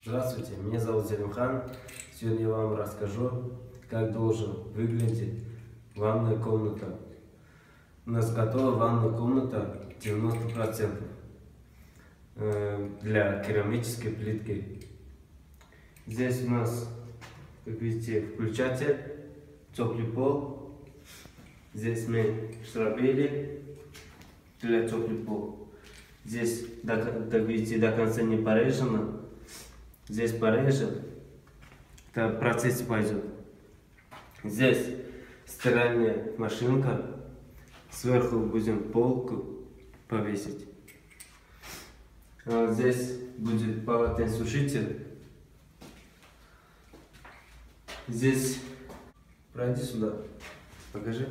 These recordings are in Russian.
Здравствуйте, меня зовут Зелимхан. Сегодня я вам расскажу, как должен выглядеть ванная комната. У нас готова ванная комната 90% для керамической плитки. Здесь у нас, как видите, включатель, теплый пол. Здесь мы шрабели для теплый пол. Здесь, видите, до конца не порежено. Здесь порежем, это в процессе пойдет. Здесь стиральная машинка, сверху будем полку повесить. Здесь будет полотенцесушитель. Здесь, пройди сюда, покажи.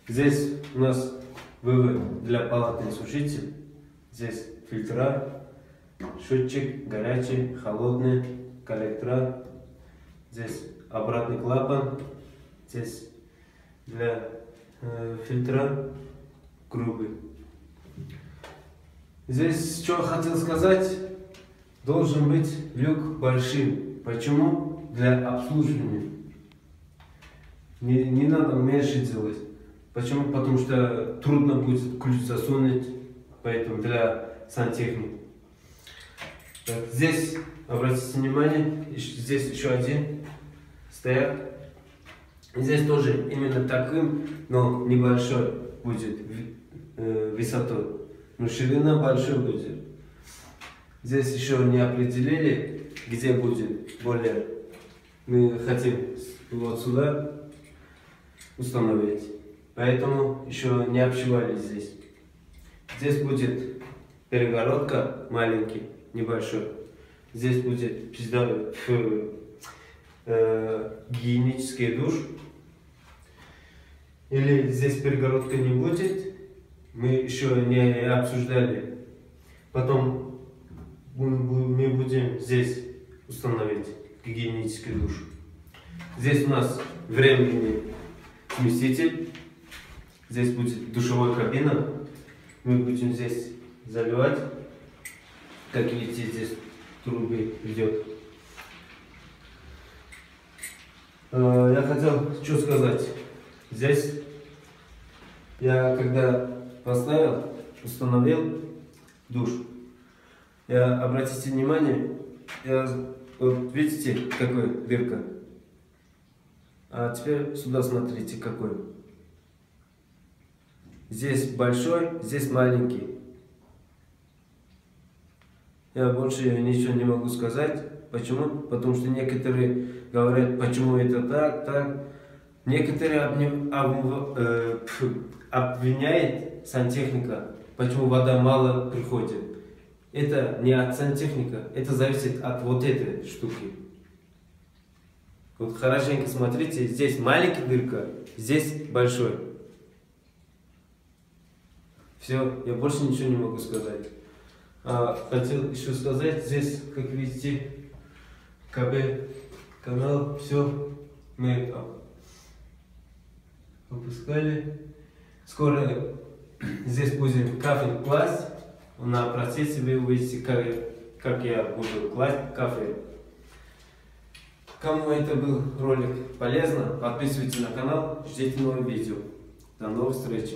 Здесь у нас вывод для полотенцесушителя. Здесь фильтра. Счетчик горячий, холодный, коллектора. Здесь обратный клапан. Здесь для фильтра грубый. Здесь что хотел сказать, должен быть люк большим. Почему? Для обслуживания. Не надо меньше делать. Почему? Потому что трудно будет ключ засунуть, поэтому для сантехники. Здесь, обратите внимание, здесь еще один стояк. Здесь тоже именно таким, но небольшой будет высотой. Но ширина большой будет. Здесь еще не определили, где будет более. Мы хотим вот сюда установить. Поэтому еще не обшивали здесь. Здесь будет перегородка маленький. Небольшой. Здесь будет гигиенический душ. Или здесь перегородка не будет. Мы еще не обсуждали. Потом мы будем здесь установить гигиенический душ. Здесь у нас временный смеситель. Здесь будет душевая кабина. Мы будем здесь заливать. Как видите, здесь трубы идет. Я хотел что сказать. Здесь я когда поставил, установил душ, обратите внимание, вот видите, какая дырка. А теперь сюда смотрите, какой. Здесь большой, здесь маленький. Я больше ничего не могу сказать. Почему? Потому что некоторые говорят, почему это так. Некоторые обвиняют сантехника, почему вода мало приходит. Это не от сантехника, это зависит от вот этой штуки. Вот хорошенько смотрите, здесь маленькая дырка, здесь большой. Все, я больше ничего не могу сказать. Хотел еще сказать, здесь, как видите, КБ канал, все мы выпускали. Скоро здесь будем кафель класть. На процессе вы увидите, как я буду класть кафель. Кому это был ролик полезно, подписывайтесь на канал, ждите новые видео. До новых встреч!